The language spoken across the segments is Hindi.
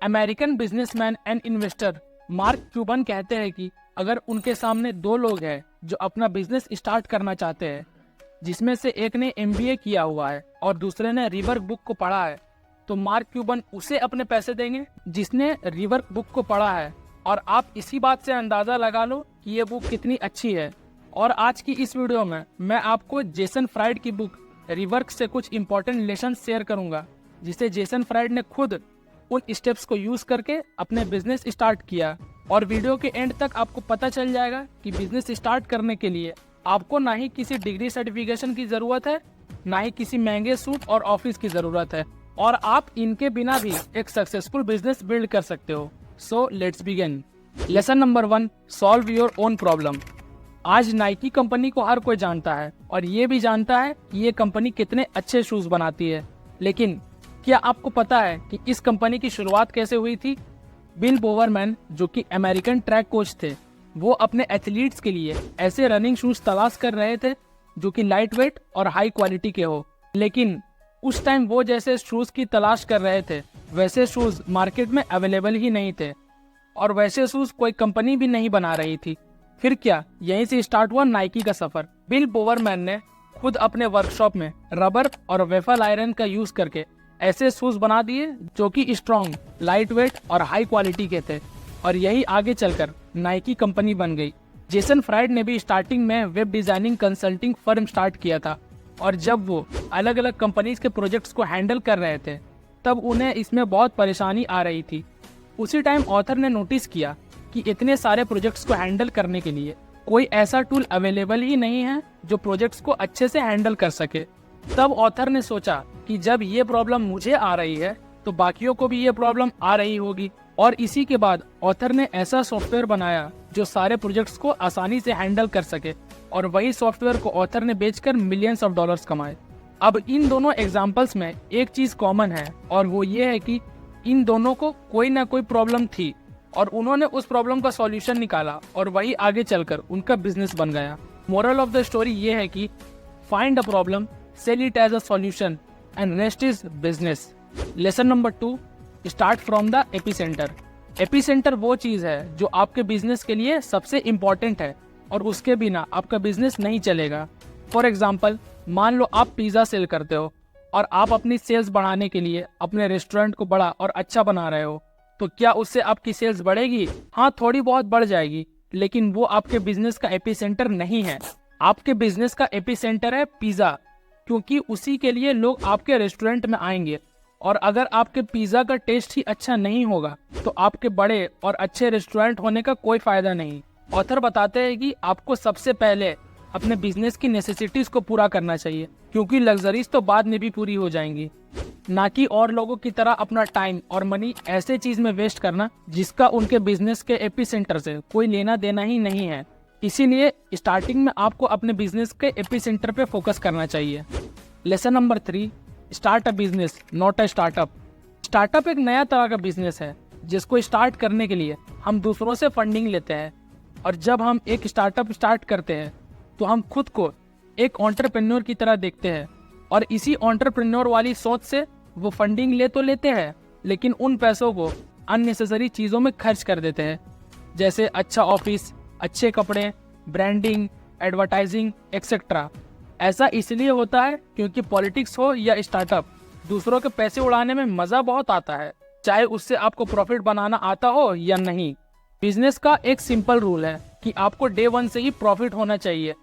American businessman and investor mark Cuban कहते हैं कि अगर उनके सामने दो लोग हैं जो अपना बिजनेस स्टार्ट करना चाहते हैं, जिसमें से एक ने MBA किया हुआ है और दूसरे ने रिवर्क बुक को पढ़ा है, तो मार्क क्यूबन उसे अपने पैसे देंगे जिसने रिवर्क बुक को पढ़ा है। और आप इसी बात से अंदाजा लगा लो कि ये बुक कितनी अच्छी है। और आज की इस वीडियो में मैं आपको जेसन फ्राइड की बुक रिवर्क से कुछ इंपॉर्टेंट लेसन शेयर करूंगा, जिसे जेसन फ्राइड ने खुद उन स्टेप्स को यूज करके अपने बिजनेस स्टार्ट किया। और वीडियो के एंड तक आपको पता चल जाएगा कि बिजनेस स्टार्ट करने के लिए आपको ना ही किसी डिग्री सर्टिफिकेशन की जरूरत है, ना ही किसी महंगे सूट और ऑफिस की जरूरत है, और आप इनके बिना भी एक सक्सेसफुल बिजनेस बिल्ड कर सकते हो। So let's begin. Lesson number 1, solve your own problem. आज नाइकी कंपनी को हर कोई जानता है और ये भी जानता है कि ये कंपनी कितने अच्छे शूज बनाती है, लेकिन क्या आपको पता है कि इस कंपनी की शुरुआत कैसे हुई थी? बिल बोवरमैन, जो कि अमेरिकन ट्रैक कोच थे, वो अपने एथलीट्स के लिए ऐसे रनिंग शूज तलाश कर रहे थे जो कि लाइट वेट और हाई क्वालिटी के हो। लेकिन उस टाइम वो जैसे शूज की तलाश कर रहे थे वैसे शूज मार्केट में अवेलेबल ही नहीं थे, और वैसे शूज कोई कंपनी भी नहीं बना रही थी। फिर क्या, यहीं से स्टार्ट हुआ नाइकी का सफर। बिल बोवरमैन ने खुद अपने वर्कशॉप में रबर और वेफल आयरन का यूज करके ऐसे शूज बना दिए जो कि स्ट्रॉन्ग, लाइट वेट और हाई क्वालिटी के थे, और यही आगे चलकर नाइकी कंपनी बन गई। जेसन फ्राइड ने भी स्टार्टिंग में web designing consulting firm start किया था, और जब वो अलग अलग कंपनीज के प्रोजेक्ट्स को हैंडल कर रहे थे तब उन्हें इसमें बहुत परेशानी आ रही थी। उसी टाइम ऑथर ने नोटिस किया कि इतने सारे प्रोजेक्ट्स को हैंडल करने के लिए कोई ऐसा टूल अवेलेबल ही नहीं है जो प्रोजेक्ट्स को अच्छे से हैंडल कर सके। तब ऑथर ने सोचा कि जब ये प्रॉब्लम मुझे आ रही है तो बाकियों को भी ये प्रॉब्लम आ रही होगी, और इसी के बाद ऑथर ने ऐसा सॉफ्टवेयर बनाया जो सारे प्रोजेक्ट्स को आसानी से हैंडल कर सके, और वही सॉफ्टवेयर को ऑथर ने बेचकर मिलियंस ऑफ डॉलर्स कमाए। अब इन दोनों एग्जांपल्स में एक चीज कॉमन है, और वो ये है कि इन दोनों को कोई ना कोई प्रॉब्लम थी और उन्होंने उस प्रॉब्लम का सॉल्यूशन निकाला, और वही आगे चलकर उनका बिजनेस बन गया। मोरल ऑफ द स्टोरी ये है कि find a problem, sell it as a solution, and rest is business. Lesson number 2, start from the epicenter. Epicenter वो चीज है जो आपके बिजनेस के लिए सबसे इम्पोर्टेंट है, और उसके बिना आपका बिजनेस नहीं चलेगा। फॉर एग्जाम्पल, मान लो आप पिज्जा सेल करते हो और आप अपनी सेल्स बढ़ाने के लिए अपने रेस्टोरेंट को बड़ा और अच्छा बना रहे हो, तो क्या उससे आपकी सेल्स बढ़ेगी? हाँ, थोड़ी बहुत बढ़ जाएगी, लेकिन वो आपके बिजनेस का एपिसेंटर नहीं है। आपके बिजनेस का एपिसेंटर है पिज्जा, क्योंकि उसी के लिए लोग आपके रेस्टोरेंट में आएंगे, और अगर आपके पिज्जा का टेस्ट ही अच्छा नहीं होगा तो आपके बड़े और अच्छे रेस्टोरेंट होने का कोई फायदा नहीं। ऑथर बताते हैं कि आपको सबसे पहले अपने बिजनेस की नेसेसिटीज को पूरा करना चाहिए, क्योंकि लग्जरीज तो बाद में भी पूरी हो जाएंगी, ना कि और लोगों की तरह अपना टाइम और मनी ऐसे चीज में वेस्ट करना जिसका उनके बिजनेस के एपिसेंटर से कोई लेना देना ही नहीं है। इसीलिए स्टार्टिंग में आपको अपने बिजनेस के एपिसेंटर पे फोकस करना चाहिए। Lesson number 3, start a business not a startup. Startup एक नया तरह का बिजनेस है जिसको स्टार्ट करने के लिए हम दूसरों से फंडिंग लेते हैं, और जब हम एक स्टार्टअप स्टार्ट करते हैं तो हम खुद को एक एंटरप्रेन्योर की तरह देखते हैं, और इसी एंटरप्रेन्योर वाली सोच से वो फंडिंग ले तो लेते हैं, लेकिन उन पैसों को अननेसेसरी चीज़ों में खर्च कर देते हैं, जैसे अच्छा ऑफिस, अच्छे कपड़े, ब्रांडिंग, एडवर्टाइजिंग एक्सेट्रा। ऐसा इसलिए होता है क्योंकि पॉलिटिक्स हो या स्टार्टअप, दूसरों के पैसे उड़ाने में मज़ा बहुत आता है, चाहे उससे आपको प्रॉफिट बनाना आता हो या नहीं। बिजनेस का एक सिंपल रूल है कि आपको डे 1 से ही प्रॉफिट होना चाहिए,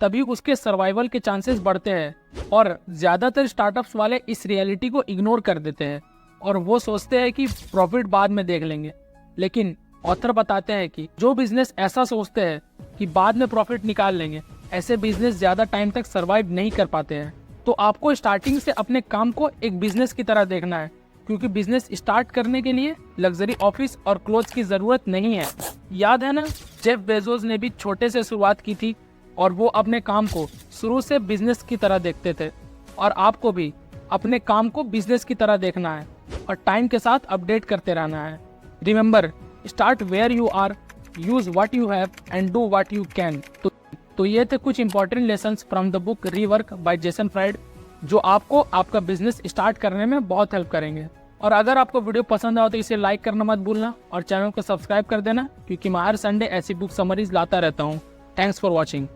तभी उसके सर्वाइवल के चांसेस बढ़ते हैं, और ज़्यादातर स्टार्टअप्स वाले इस रियलिटी को इग्नोर कर देते हैं और वो सोचते हैं कि प्रॉफिट बाद में देख लेंगे। लेकिन ऑथर बताते हैं कि जो बिजनेस ऐसा सोचते हैं कि बाद में प्रॉफिट निकाल लेंगे, ऐसे बिजनेस ज़्यादा टाइम तक सर्वाइव नहीं कर पाते हैं। तो आपको स्टार्टिंग से अपने काम को एक बिजनेस की तरह देखना है, क्योंकि बिजनेस स्टार्ट करने के लिए लग्जरी ऑफिस और क्लोथ्स की ज़रूरत नहीं है। याद है ना, जेफ बेजोस ने भी छोटे से शुरुआत की थी, और वो अपने काम को शुरू से बिजनेस की तरह देखते थे, और आपको भी अपने काम को बिजनेस की तरह देखना है और टाइम के साथ अपडेट करते रहना है। Remember, start where you are, use what you have and do what you can. तो ये थे कुछ important lessons from the book Rework by Jason Fried, जो आपको आपका बिजनेस स्टार्ट करने में बहुत हेल्प करेंगे। और अगर आपको वीडियो पसंद आओ तो इसे लाइक करना मत भूलना और चैनल को सब्सक्राइब कर देना, क्योंकि मैं हर संडे ऐसी बुक समरीज लाता रहता हूँ। Thanks for watching.